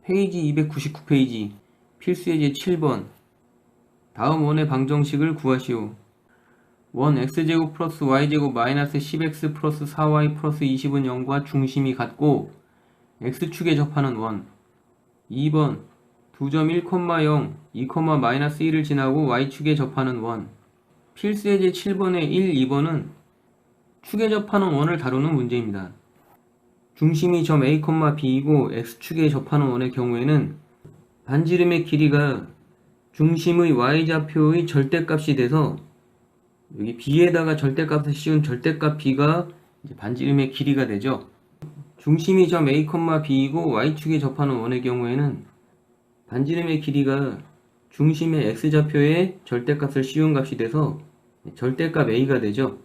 페이지 299페이지 필수예제 7번 다음 원의 방정식을 구하시오. 원 x제곱 플러스 y제곱 마이너스 10x 플러스 4y 플러스 20은 0과 중심이 같고 x축에 접하는 원. 2번 2.1,0 2, 마이너스 1을 지나고 y축에 접하는 원. 필수예제 7번의 1, 2번은 축에 접하는 원을 다루는 문제입니다. 중심이 점 a, b이고 x축에 접하는 원의 경우에는 반지름의 길이가 중심의 y좌표의 절대값이 돼서 여기 b에다가 절대값을 씌운 절대값 b가 이제 반지름의 길이가 되죠. 중심이 점 a, b이고 y축에 접하는 원의 경우에는 반지름의 길이가 중심의 x좌표에 절대값을 씌운 값이 돼서 절대값 a가 되죠.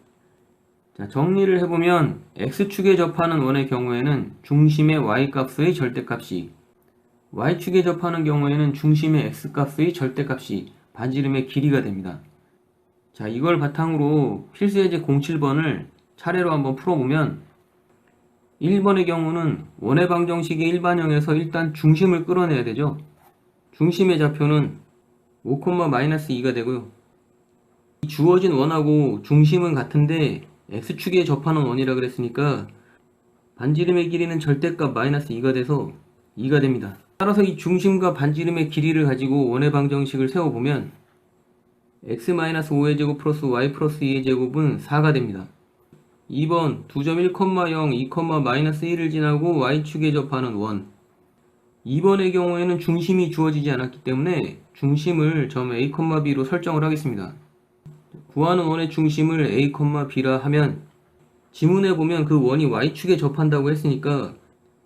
자, 정리를 해보면 x축에 접하는 원의 경우에는 중심의 y값의 절대값이, y축에 접하는 경우에는 중심의 x값의 절대값이 반지름의 길이가 됩니다. 자, 이걸 바탕으로 필수예제 07번을 차례로 한번 풀어보면 1번의 경우는 원의 방정식의 일반형에서 일단 중심을 끌어내야 되죠. 중심의 좌표는 5,-2가 되고요. 주어진 원하고 중심은 같은데 x축에 접하는 원이라 그랬으니까 반지름의 길이는 절대값 마이너스 2가 돼서 2가 됩니다. 따라서 이 중심과 반지름의 길이를 가지고 원의 방정식을 세워보면 x-5의 제곱 플러스 y 플러스 2의 제곱은 4가 됩니다. 2번 2.1,0 2, 마이너스 1을 지나고 y축에 접하는 원. 2번의 경우에는 중심이 주어지지 않았기 때문에 중심을 점 a, b로 설정을 하겠습니다. 구하는 원의 중심을 a, b라 하면 지문에 보면 그 원이 y축에 접한다고 했으니까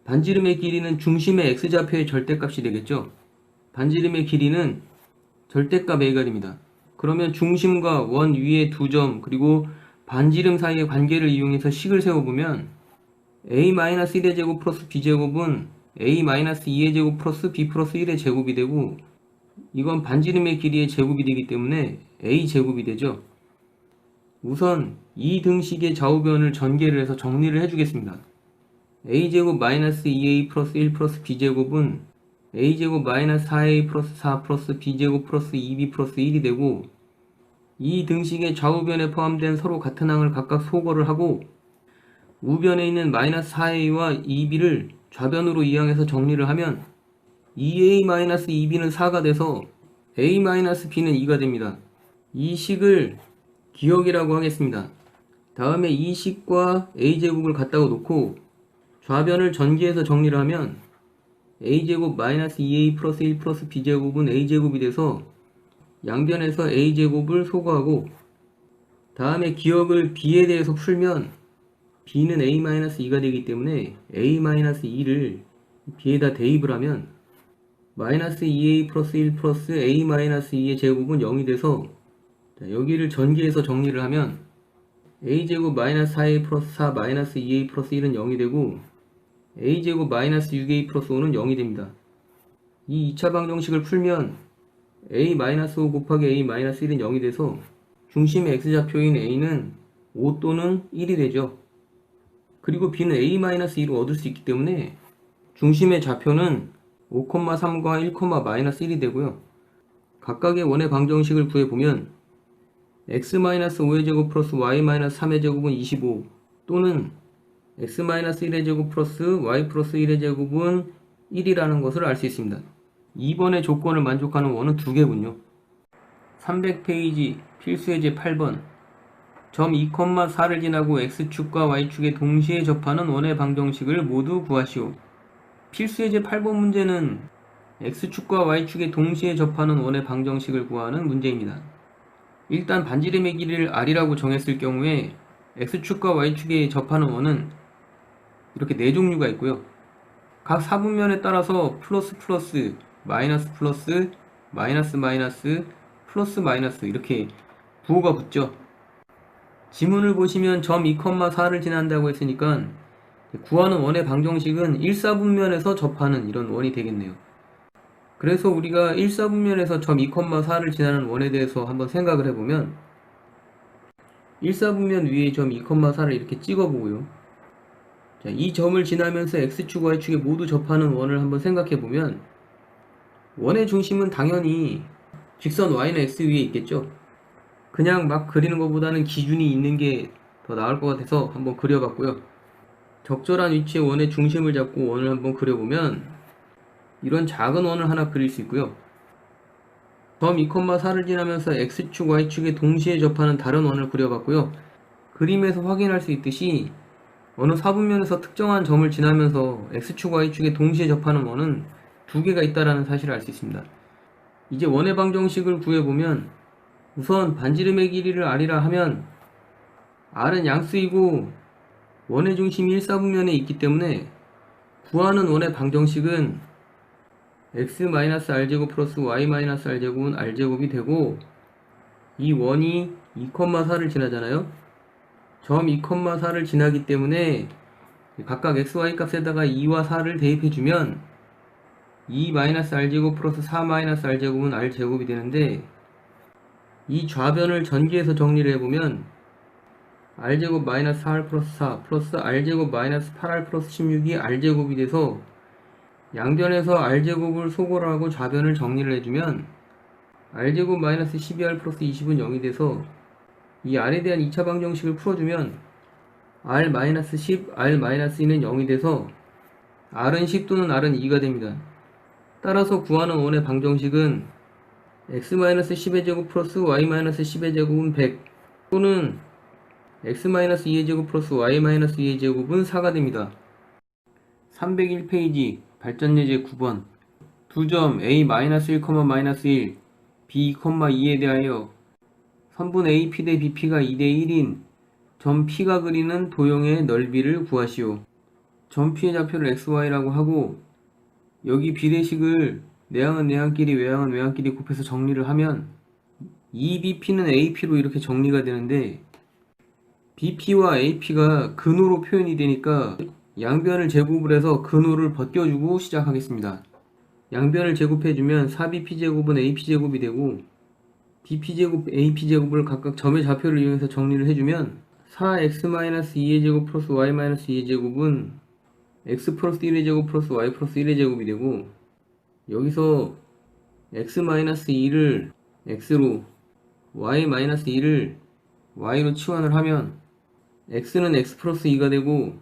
반지름의 길이는 중심의 x좌표의 절대값이 되겠죠. 반지름의 길이는 절대값 a가 됩니다. 그러면 중심과 원 위의 두 점 그리고 반지름 사이의 관계를 이용해서 식을 세워보면 a-1의 제곱 플러스 b제곱은 a-2의 제곱 플러스 b 플러스 1의 제곱이 되고 이건 반지름의 길이의 제곱이 되기 때문에 a제곱이 되죠. 우선 이 등식의 좌우변을 전개를 해서 정리를 해주겠습니다. a제곱 마이너스 2a 플러스 1 플러스 b제곱은 a제곱 마이너스 4a 플러스 4 플러스 b제곱 플러스 2b 플러스 1이 되고 이 등식의 좌우변에 포함된 서로 같은 항을 각각 소거를 하고 우변에 있는 마이너스 4a와 2b를 좌변으로 이항해서 정리를 하면 2a-2b는 4가 돼서 a-b는 2가 됩니다. 이 식을 기억이라고 하겠습니다. 다음에 이 식과 a제곱을 갖다가 놓고 좌변을 전개해서 정리를 하면 a제곱 마이너스 2a 플러스 1 플러스 b제곱은 a제곱이 돼서 양변에서 a제곱을 소거하고 다음에 기억을 b에 대해서 풀면 b는 a-2가 되기 때문에 a-2를 b에다 대입을 하면 마이너스 2a 플러스 1 플러스 a-2의 제곱은 0이 돼서 여기를 전개해서 정리를 하면 a제곱 마이너스 4a 플러스 4 마이너스 2a 플러스 1은 0이 되고 a제곱 마이너스 6a 플러스 5는 0이 됩니다. 이 2차 방정식을 풀면 a-5 곱하기 a-1은 0이 돼서 중심의 x좌표인 a는 5 또는 1이 되죠. 그리고 b는 a-2로 얻을 수 있기 때문에 중심의 좌표는 5,3과 1,-1이 되고요. 각각의 원의 방정식을 구해보면 x-5의 제곱 플러스 y-3의 제곱은 25 또는 x-1의 제곱 플러스 y 플러스 1의 제곱은 1이라는 것을 알 수 있습니다. 2번의 조건을 만족하는 원은 두 개군요. 300페이지 필수예제 8번 점 2,4를 지나고 x축과 y축에 동시에 접하는 원의 방정식을 모두 구하시오. 필수예제 8번 문제는 x축과 y축에 동시에 접하는 원의 방정식을 구하는 문제입니다. 일단 반지름의 길이를 r이라고 정했을 경우에 x축과 y축에 접하는 원은 이렇게 네 종류가 있고요. 각 사분면에 따라서 플러스 플러스, 마이너스 플러스, 마이너스 마이너스, 플러스 마이너스 이렇게 부호가 붙죠. 지문을 보시면 점 2,4를 지난다고 했으니까 구하는 원의 방정식은 1사분면에서 접하는 이런 원이 되겠네요. 그래서 우리가 1사분면에서 점 2,4를 지나는 원에 대해서 한번 생각을 해보면 1사분면 위에 점 2,4를 이렇게 찍어보고요. 자, 이 점을 지나면서 x축, y축에 모두 접하는 원을 한번 생각해 보면 원의 중심은 당연히 직선 y는 x 위에 있겠죠. 그냥 막 그리는 것보다는 기준이 있는 게 더 나을 것 같아서 한번 그려봤고요. 적절한 위치에 원의 중심을 잡고 원을 한번 그려보면 이런 작은 원을 하나 그릴 수 있고요. 점 2,4를 지나면서 x축, y축에 동시에 접하는 다른 원을 그려봤고요. 그림에서 확인할 수 있듯이 어느 사분면에서 특정한 점을 지나면서 x축, y축에 동시에 접하는 원은 두 개가 있다는 사실을 알 수 있습니다. 이제 원의 방정식을 구해보면 우선 반지름의 길이를 r이라 하면 r은 양수이고 원의 중심이 1사분면에 있기 때문에 구하는 원의 방정식은 x-r제곱 플러스 y-r제곱은 r제곱이 되고 이 원이 2,4를 지나잖아요. 점 2,4를 지나기 때문에 각각 xy 값에다가 2와 4를 대입해주면 2-r제곱 플러스 4-r제곱은 r제곱이 되는데 이 좌변을 전개해서 정리를 해보면 r제곱 마이너스 4r 플러스 4 플러스 r제곱 마이너스 8r 플러스 16이 r제곱이 돼서 양변에서 r제곱을 소거를 하고 좌변을 정리를 해주면 r제곱 마이너스 12r 플러스 20은 0이 돼서 이 r에 대한 2차 방정식을 풀어주면 r-10, r-2는 0이 돼서 r은 10 또는 r은 2가 됩니다. 따라서 구하는 원의 방정식은 x-10의 제곱 플러스 y-10의 제곱은 100 또는 x-2의 제곱 플러스 y-2의 제곱은 4가 됩니다. 301페이지 발전예제 9번 두 점 a-1, b2,2에 대하여 선분 AP 대 BP가 2대1인 점 P가 그리는 도형의 넓이를 구하시오. 점 P의 좌표를 XY라고 하고 여기 비례식을 내항은 내항끼리 외항은 외항끼리 곱해서 정리를 하면 2BP는 AP로 이렇게 정리가 되는데 BP와 AP가 근호로 표현이 되니까 양변을 제곱을 해서 근호를 벗겨주고 시작하겠습니다. 양변을 제곱해주면 4BP제곱은 AP제곱이 되고 BP제곱, AP제곱을 각각 점의 좌표를 이용해서 정리를 해주면 4x-2의 제곱 플러스 y-2의 제곱은 x 플러스 1의 제곱 플러스 y 플러스 1의 제곱이 되고 여기서 x-2를 x로 y-2를 y로 치환을 하면 x는 x 플러스 2가 되고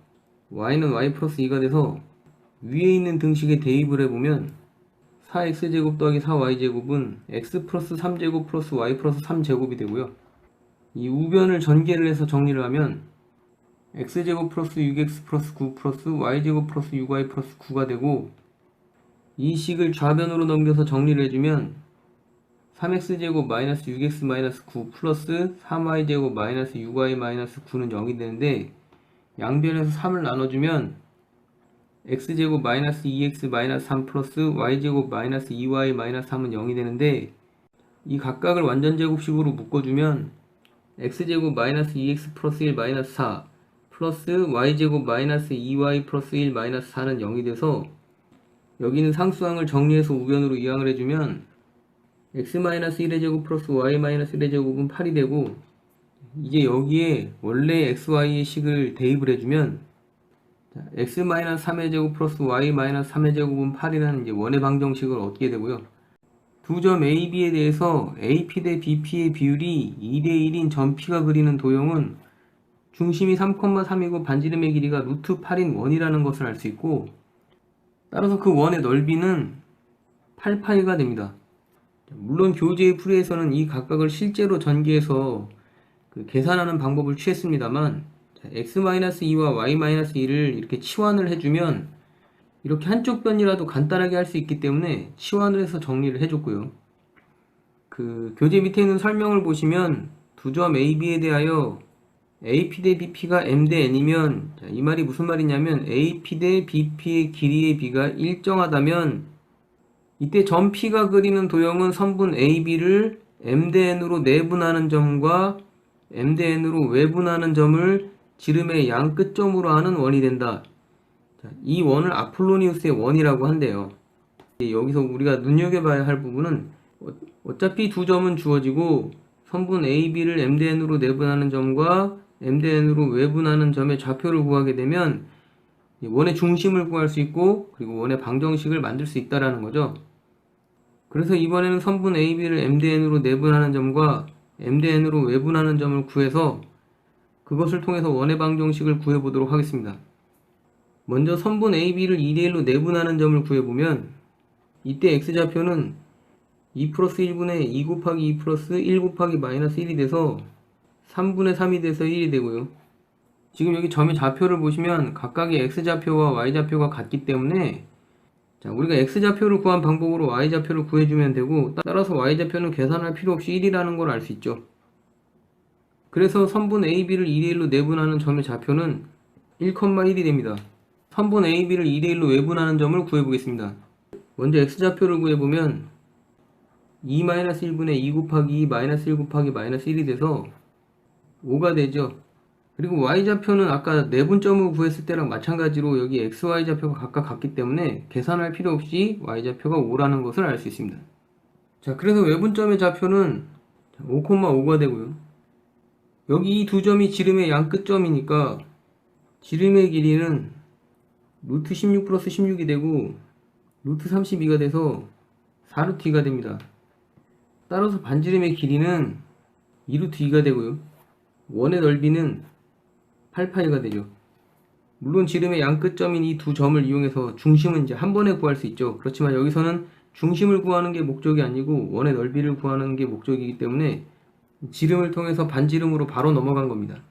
y는 y 플러스 2가 돼서 위에 있는 등식에 대입을 해보면 4x제곱 더하기 4y제곱은 x 플러스 3제곱 플러스 y 플러스 3제곱이 되고요. 이 우변을 전개를 해서 정리를 하면 x제곱 플러스 6x 플러스 9 플러스 y제곱 플러스 6y 플러스 9가 되고 이 식을 좌변으로 넘겨서 정리를 해주면 3x제곱 마이너스 6x 마이너스 9 플러스 3y제곱 마이너스 6y 마이너스 9는 0이 되는데 양변에서 3을 나눠주면 x제곱 마이너스 2x 마이너스 3 플러스 y제곱 마이너스 2y 마이너스 3은 0이 되는데 이 각각을 완전제곱식으로 묶어주면 x제곱 마이너스 2x 플러스 1 마이너스 4 플러스 y제곱 마이너스 2y 플러스 1 마이너스 4는 0이 돼서 여기는 상수항을 정리해서 우변으로 이항을 해주면 x-1의 제곱 플러스 y-1의 제곱은 8이 되고 이제 여기에 원래 xy의 식을 대입을 해주면 x-3의 제곱 플러스 y-3의 제곱은 8이라는 이제 원의 방정식을 얻게 되고요. 두 점 A, B에 대해서 AP 대 BP의 비율이 2대1인 점 P가 그리는 도형은 중심이 3,3이고 반지름의 길이가 루트 8인 원이라는 것을 알 수 있고 따라서 그 원의 넓이는 8파이가 됩니다. 물론 교재의 풀이에서는 이 각각을 실제로 전개해서 계산하는 방법을 취했습니다만 x-2와 y-2를 이렇게 치환을 해주면 이렇게 한쪽 변이라도 간단하게 할 수 있기 때문에 치환을 해서 정리를 해줬고요. 교재 밑에 있는 설명을 보시면 두 점 A, B에 대하여 AP 대 BP가 M 대 N이면 이 말이 무슨 말이냐면 AP 대 BP의 길이의 비가 일정하다면 이때 점 P가 그리는 도형은 선분 AB를 M 대 N으로 내분하는 점과 M 대 N으로 외분하는 점을 지름의 양 끝점으로 하는 원이 된다. 이 원을 아폴로니우스의 원이라고 한대요. 여기서 우리가 눈여겨봐야 할 부분은 어차피 두 점은 주어지고 선분 AB를 M 대 N으로 내분하는 점과 M 대 N으로 외분하는 점의 좌표를 구하게 되면 원의 중심을 구할 수 있고 그리고 원의 방정식을 만들 수 있다라는 거죠. 그래서 이번에는 선분 AB를 MDN으로 내분하는 점과 MDN으로 외분하는 점을 구해서 그것을 통해서 원의 방정식을 구해보도록 하겠습니다. 먼저 선분 AB를 2대1로 내분하는 점을 구해보면 이때 X좌표는 2 플러스 1분의 2 곱하기 2 플러스 1 곱하기 마이너스 1이 돼서 3분의 3이 돼서 1이 되고요. 지금 여기 점의 좌표를 보시면 각각의 X좌표와 Y좌표가 같기 때문에 자, 우리가 X좌표를 구한 방법으로 Y좌표를 구해주면 되고 따라서 Y좌표는 계산할 필요 없이 1이라는 걸 알 수 있죠. 그래서 선분 AB를 2대1로 내분하는 점의 좌표는 1,1이 됩니다. 선분 AB를 2대1로 외분하는 점을 구해보겠습니다. 먼저 X좌표를 구해보면 2-1분의 2 곱하기 2 마이너스 1 곱하기 마이너스 1이 돼서 5가 되죠. 그리고 Y좌표는 아까 내분점을 구했을 때랑 마찬가지로 여기 XY좌표가 각각 같기 때문에 계산할 필요 없이 Y좌표가 5라는 것을 알 수 있습니다. 자, 그래서 외분점의 좌표는 5,5가 되고요. 여기 이 두 점이 지름의 양 끝점이니까 지름의 길이는 루트 16 플러스 16이 되고 루트 32가 돼서 4루트 2가 됩니다. 따라서 반지름의 길이는 2루트 2가 되고요. 원의 넓이는 8파이가 되죠. 물론 지름의 양 끝점인 이 두 점을 이용해서 중심은 이제 한 번에 구할 수 있죠. 그렇지만 여기서는 중심을 구하는 게 목적이 아니고 원의 넓이를 구하는 게 목적이기 때문에 지름을 통해서 반지름으로 바로 넘어간 겁니다.